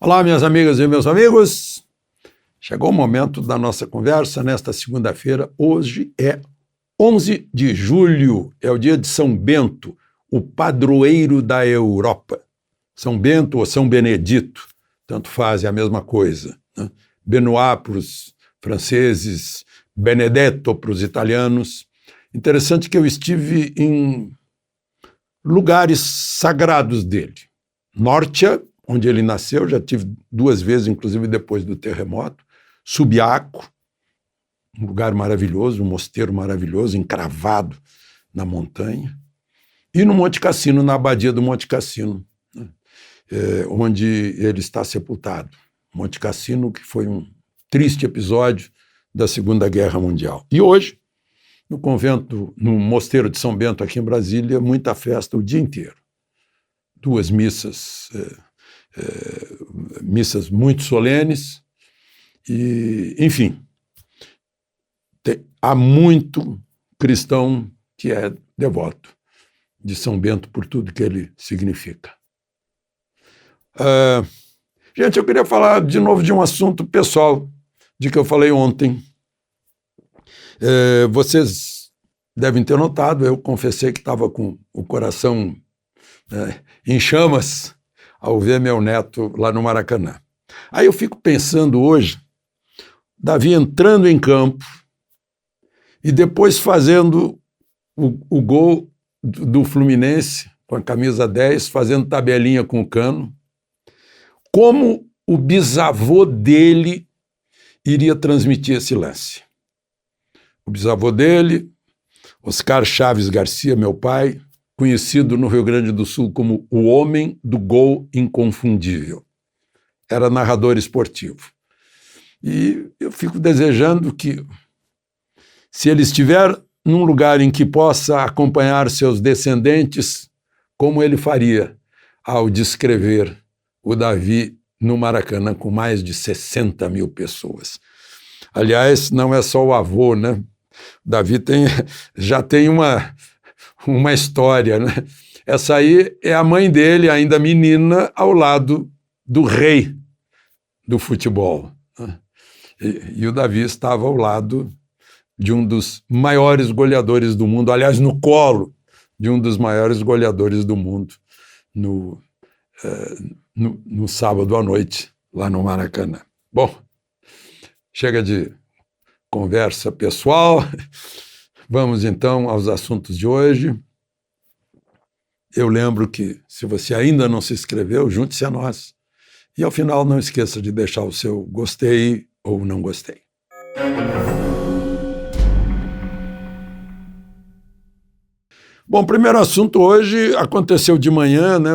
Olá, minhas amigas e meus amigos. Chegou o momento da nossa conversa nesta segunda-feira. Hoje é 11 de julho, é o dia de São Bento, o padroeiro da Europa. São Bento ou São Benedito, tanto faz, é a mesma coisa, né? Benoit para os franceses, Benedetto para os italianos. Interessante que eu estive em lugares sagrados dele. Norcia, onde ele nasceu, já tive 2 vezes, inclusive depois do terremoto. Subiaco, um lugar maravilhoso, um mosteiro maravilhoso, encravado na montanha. E no Monte Cassino, na abadia do Monte Cassino, né? Onde ele está sepultado. Monte Cassino, que foi um triste episódio da Segunda Guerra Mundial. E hoje, no convento, no Mosteiro de São Bento, aqui em Brasília, muita festa o dia inteiro. 2 missas, missas muito solenes, e, enfim, há muito cristão que é devoto de São Bento por tudo que ele significa. Gente, eu queria falar de novo de um assunto pessoal, de que eu falei ontem. Vocês devem ter notado, eu confessei que estava com o coração em chamas ao ver meu neto lá no Maracanã. Aí eu fico pensando hoje, Davi entrando em campo e depois fazendo o gol do Fluminense, com a camisa 10, fazendo tabelinha com o Cano, como o bisavô dele iria transmitir esse lance. O bisavô dele, Oscar Chaves Garcia, meu pai, conhecido no Rio Grande do Sul como o homem do gol inconfundível. Era narrador esportivo. E eu fico desejando que, se ele estiver num lugar em que possa acompanhar seus descendentes, como ele faria ao descrever o Davi no Maracanã com mais de 60 mil pessoas. Aliás, não é só o avô, né? Davi já tem uma história, né? Essa aí é a mãe dele, ainda menina, ao lado do rei do futebol. E o Davi estava ao lado de um dos maiores goleadores do mundo, aliás, no colo de um dos maiores goleadores do mundo, no sábado à noite, lá no Maracanã. Bom, chega de conversa pessoal, vamos então aos assuntos de hoje. Eu lembro que, se você ainda não se inscreveu, junte-se a nós. E ao final não esqueça de deixar o seu gostei ou não gostei. Bom, primeiro assunto hoje aconteceu de manhã, né?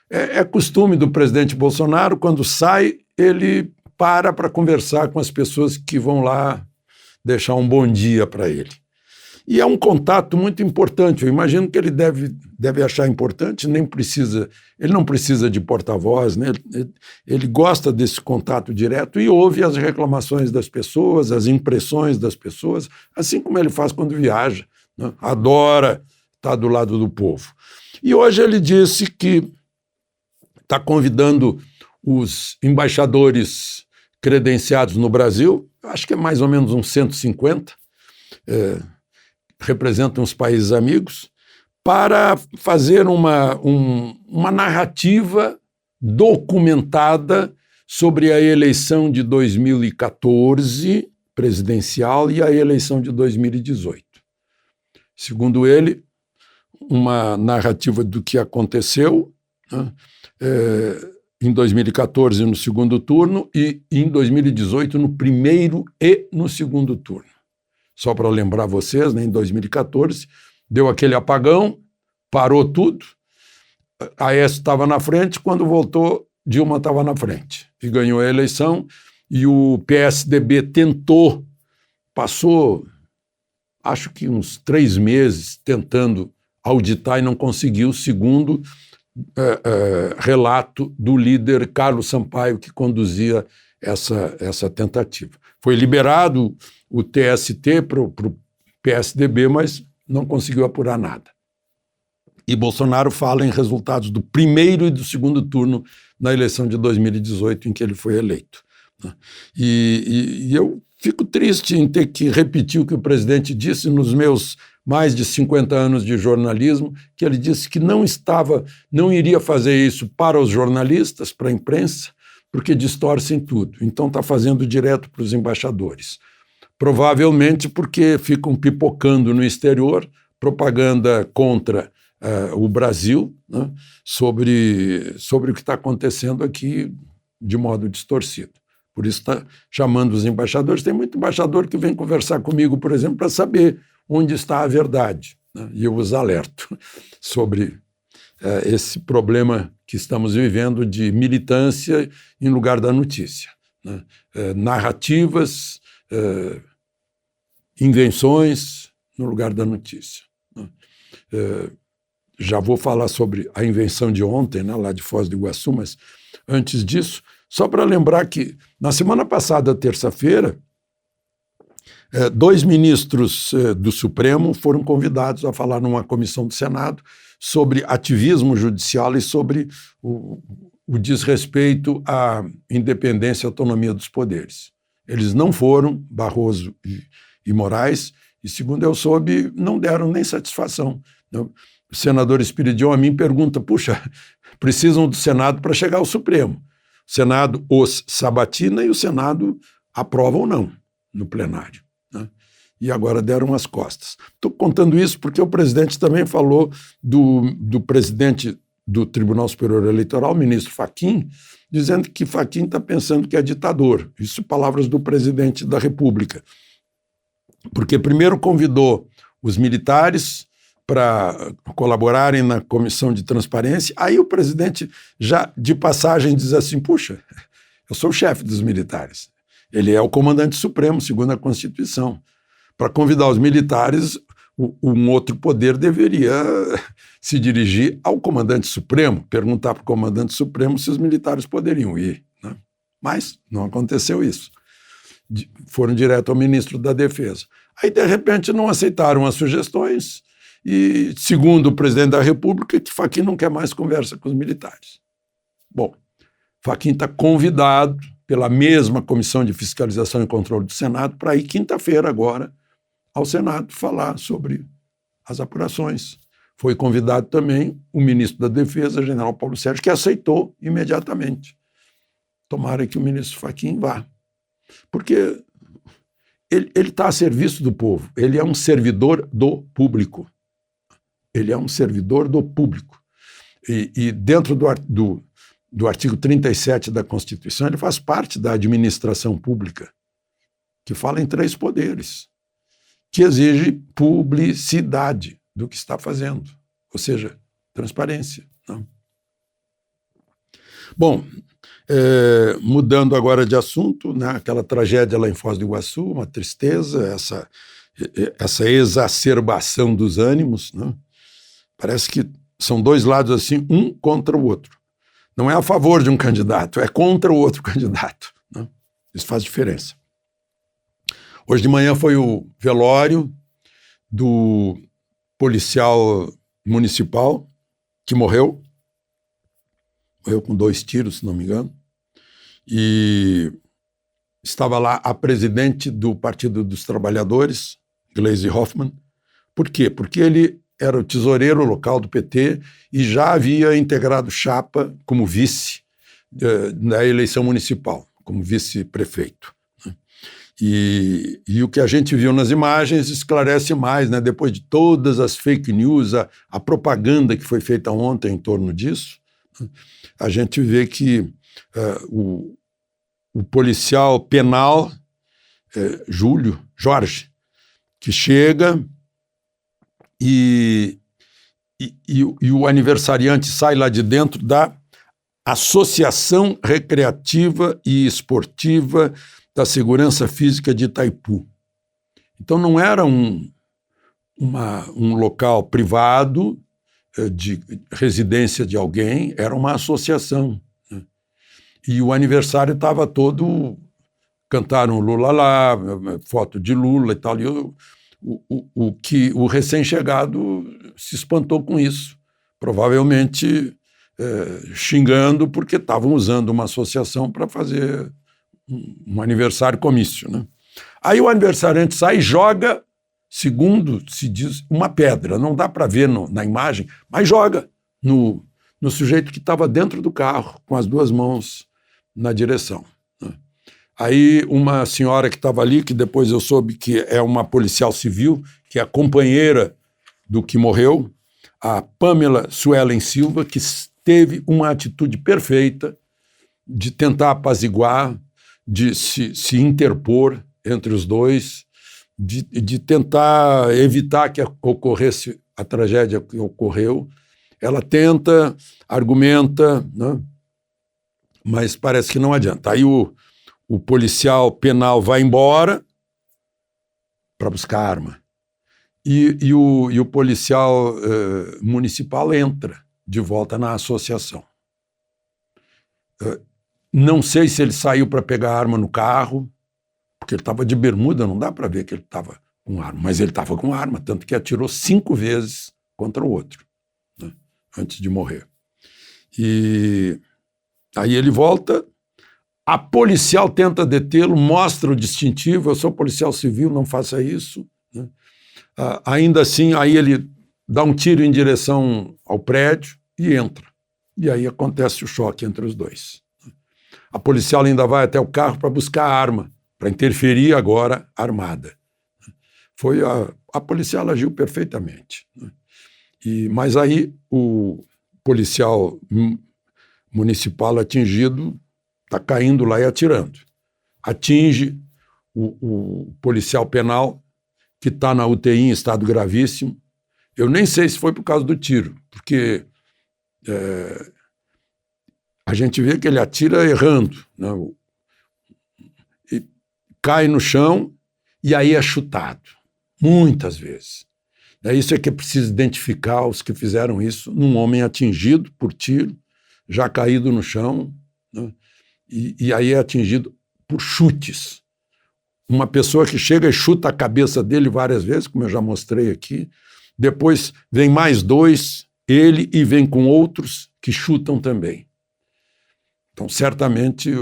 É costume do presidente Bolsonaro, quando sai, ele para conversar com as pessoas que vão lá deixar um bom dia para ele. E é um contato muito importante. Eu imagino que ele deve achar importante, ele não precisa de porta-voz, né? Ele gosta desse contato direto e ouve as reclamações das pessoas, as impressões das pessoas, assim como ele faz quando viaja, né? Adora estar do lado do povo. E hoje ele disse que está convidando os embaixadores credenciados no Brasil, acho que é mais ou menos uns 150, representam os países amigos, para fazer uma narrativa documentada sobre a eleição de 2014 presidencial e a eleição de 2018. Segundo ele, uma narrativa do que aconteceu, né, em 2014 no segundo turno e em 2018 no primeiro e no segundo turno. Só para lembrar vocês, né, em 2014 deu aquele apagão, parou tudo, Aécio estava na frente, quando voltou, Dilma estava na frente e ganhou a eleição, e o PSDB passou, acho que uns 3 meses tentando auditar e não conseguiu, segundo relato do líder Carlos Sampaio, que conduzia essa tentativa. Foi liberado o TST para o PSDB, mas não conseguiu apurar nada. E Bolsonaro fala em resultados do primeiro e do segundo turno na eleição de 2018 em que ele foi eleito. Né? E eu fico triste em ter que repetir o que o presidente disse nos meus mais de 50 anos de jornalismo, que ele disse que não iria fazer isso para os jornalistas, para a imprensa, porque distorcem tudo. Então está fazendo direto para os embaixadores. Provavelmente porque ficam pipocando no exterior propaganda contra o Brasil, né, sobre o que está acontecendo aqui de modo distorcido. Por isso está chamando os embaixadores. Tem muito embaixador que vem conversar comigo, por exemplo, para saber onde está a verdade, né? E eu os alerto sobre esse problema que estamos vivendo de militância em lugar da notícia, né? Narrativas, invenções no lugar da notícia, né? Já vou falar sobre a invenção de ontem, né, lá de Foz do Iguaçu, mas antes disso, só para lembrar que na semana passada, terça-feira, 2 ministros do Supremo foram convidados a falar numa comissão do Senado sobre ativismo judicial e sobre o desrespeito à independência e autonomia dos poderes. Eles não foram, Barroso e Moraes, e segundo eu soube, não deram nem satisfação. O senador Espiridion a mim pergunta, puxa, precisam do Senado para chegar ao Supremo. O Senado os sabatina e o Senado aprova ou não no plenário, né? E agora deram as costas. Estou contando isso porque o presidente também falou do presidente do Tribunal Superior Eleitoral, o ministro Fachin, dizendo que Fachin está pensando que é ditador. Isso palavras do presidente da República. Porque primeiro convidou os militares para colaborarem na comissão de transparência, aí o presidente já de passagem diz assim, puxa, eu sou o chefe dos militares, ele é o comandante supremo, segundo a Constituição. Para convidar os militares, um outro poder deveria se dirigir ao comandante supremo, perguntar para o comandante supremo se os militares poderiam ir, né? Mas não aconteceu isso. Foram direto ao ministro da Defesa. Aí, de repente, não aceitaram as sugestões e, segundo o presidente da República, que Fachin não quer mais conversa com os militares. Bom, Fachin está convidado pela mesma Comissão de Fiscalização e Controle do Senado para ir quinta-feira agora ao Senado falar sobre as apurações. Foi convidado também o ministro da Defesa, general Paulo Sérgio, que aceitou imediatamente. Tomara que o ministro Fachin vá. Porque ele está a serviço do povo, ele é um servidor do público. Ele é um servidor do público. E dentro do artigo 37 da Constituição, ele faz parte da administração pública, que fala em 3 poderes, que exige publicidade do que está fazendo, ou seja, transparência, né? Bom, mudando agora de assunto, né, aquela tragédia lá em Foz do Iguaçu, uma tristeza, essa exacerbação dos ânimos, né? Parece que são 2 lados assim, um contra o outro. Não é a favor de um candidato, é contra o outro candidato, né? Isso faz diferença. Hoje de manhã foi o velório do policial municipal que morreu com 2 tiros, se não me engano, e estava lá a presidente do Partido dos Trabalhadores, Gleisi Hoffmann. Por quê? Porque ele era o tesoureiro local do PT e já havia integrado chapa como vice na eleição municipal, como vice-prefeito. E o que a gente viu nas imagens esclarece mais, né? Depois de todas as fake news, a propaganda que foi feita ontem em torno disso, a gente vê que o policial penal, Jorge, que chega e o aniversariante sai lá de dentro da Associação Recreativa e Esportiva da Segurança Física de Itaipu. Então não era um local privado de residência de alguém, era uma associação, né? E o aniversário estava todo, cantaram Lula lá, foto de Lula e tal, e o recém-chegado se espantou com isso. Provavelmente xingando porque estavam usando uma associação para fazer um aniversário comício, né? Aí o aniversariante sai e joga, segundo se diz, uma pedra. Não dá para ver na imagem, mas joga no sujeito que estava dentro do carro, com as duas mãos na direção, né? Aí uma senhora que estava ali, que depois eu soube que é uma policial civil, que é a companheira do que morreu, a Pamela Suelen Silva, que teve uma atitude perfeita de tentar apaziguar, de se interpor entre os dois, de tentar evitar que ocorresse a tragédia que ocorreu. Ela tenta, argumenta, né? Mas parece que não adianta. Aí o policial penal vai embora para buscar arma. E o policial municipal entra de volta na associação. Não sei se ele saiu para pegar a arma no carro, porque ele estava de bermuda, não dá para ver que ele estava com arma, mas ele estava com arma, tanto que atirou 5 vezes contra o outro, né, antes de morrer. E aí ele volta, a policial tenta detê-lo, mostra o distintivo: eu sou policial civil, não faça isso, né? Ainda assim, aí ele dá um tiro em direção ao prédio e entra. E aí acontece o choque entre os dois. A policial ainda vai até o carro para buscar a arma, para interferir agora armada. A policial agiu perfeitamente, né? Mas aí o policial municipal atingido está caindo lá e atirando. Atinge o policial penal, que está na UTI em estado gravíssimo. Eu nem sei se foi por causa do tiro, porque a gente vê que ele atira errando, né? E cai no chão e aí é chutado, muitas vezes. Isso é que é preciso identificar os que fizeram isso num homem atingido por tiro, já caído no chão, né? E aí é atingido por chutes. Uma pessoa que chega e chuta a cabeça dele várias vezes, como eu já mostrei aqui, depois vem mais 2, ele, e vem com outros que chutam também. Então, certamente,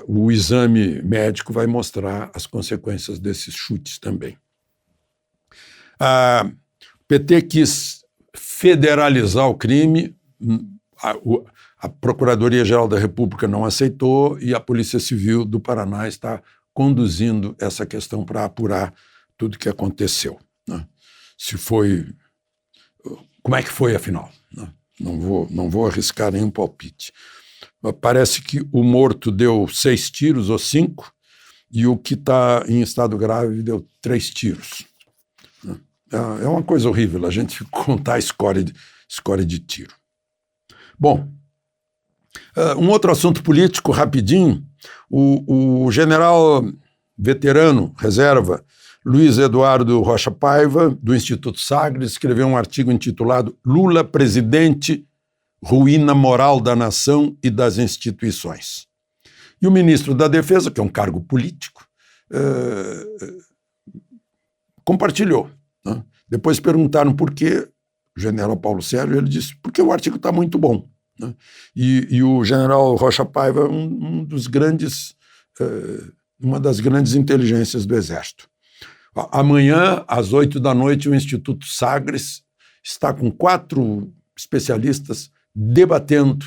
o exame médico vai mostrar as consequências desses chutes também. O PT quis federalizar o crime, a Procuradoria-Geral da República não aceitou e a Polícia Civil do Paraná está conduzindo essa questão para apurar tudo o que aconteceu, né? Como é que foi, afinal, né? Não vou arriscar nenhum palpite. Parece que o morto deu 6 tiros ou 5 e o que está em estado grave deu 3 tiros. É uma coisa horrível a gente contar a escória de tiro. Bom, um outro assunto político, rapidinho. O general veterano, reserva, Luiz Eduardo Rocha Paiva, do Instituto Sagres, escreveu um artigo intitulado Lula Presidente, Ruína Moral da Nação e das Instituições. E o ministro da Defesa, que é um cargo político, compartilhou, né? Depois perguntaram por quê, o general Paulo Sérgio, ele disse, porque o artigo está muito bom, né? E o general Rocha Paiva é uma das grandes inteligências do Exército. Amanhã, às 20h, o Instituto Sagres está com 4 especialistas debatendo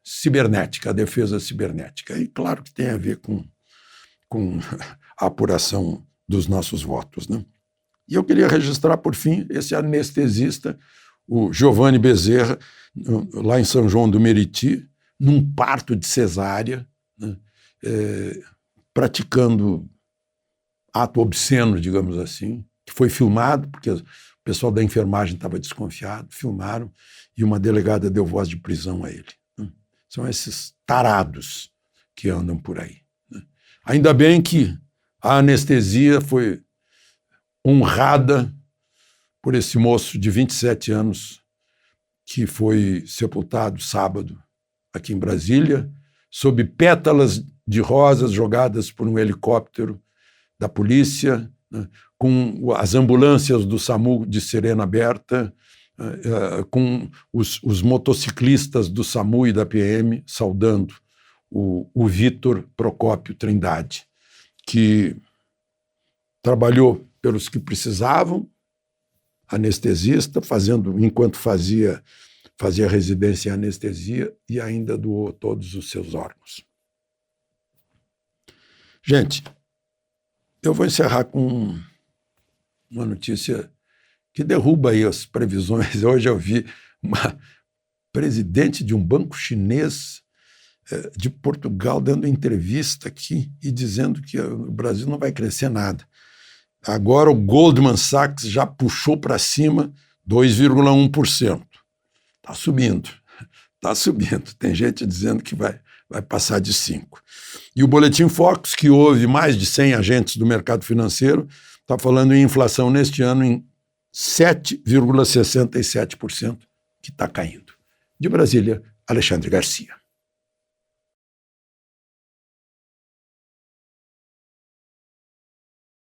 cibernética, a defesa cibernética. E claro que tem a ver com a apuração dos nossos votos, né? E eu queria registrar, por fim, esse anestesista, o Giovanni Bezerra, lá em São João do Meriti, num parto de cesárea, né, praticando ato obsceno, digamos assim, que foi filmado, porque o pessoal da enfermagem estava desconfiado, filmaram, e uma delegada deu voz de prisão a ele, né? São esses tarados que andam por aí, né? Ainda bem que a anestesia foi honrada por esse moço de 27 anos que foi sepultado sábado aqui em Brasília, sob pétalas de rosas jogadas por um helicóptero da polícia, né, com as ambulâncias do SAMU de sirene aberta, com os motociclistas do SAMU e da PM saudando o Vitor Procópio Trindade, que trabalhou pelos que precisavam, anestesista, enquanto fazia residência em anestesia e ainda doou todos os seus órgãos. Gente, eu vou encerrar com uma notícia que derruba aí as previsões. Hoje eu vi uma presidente de um banco chinês de Portugal dando entrevista aqui e dizendo que o Brasil não vai crescer nada. Agora o Goldman Sachs já puxou para cima 2,1%. Está subindo, está subindo. Tem gente dizendo que vai passar de 5%. E o Boletim Focus, que houve mais de 100 agentes do mercado financeiro, está falando em inflação neste ano em 7,67%, que está caindo. De Brasília, Alexandre Garcia.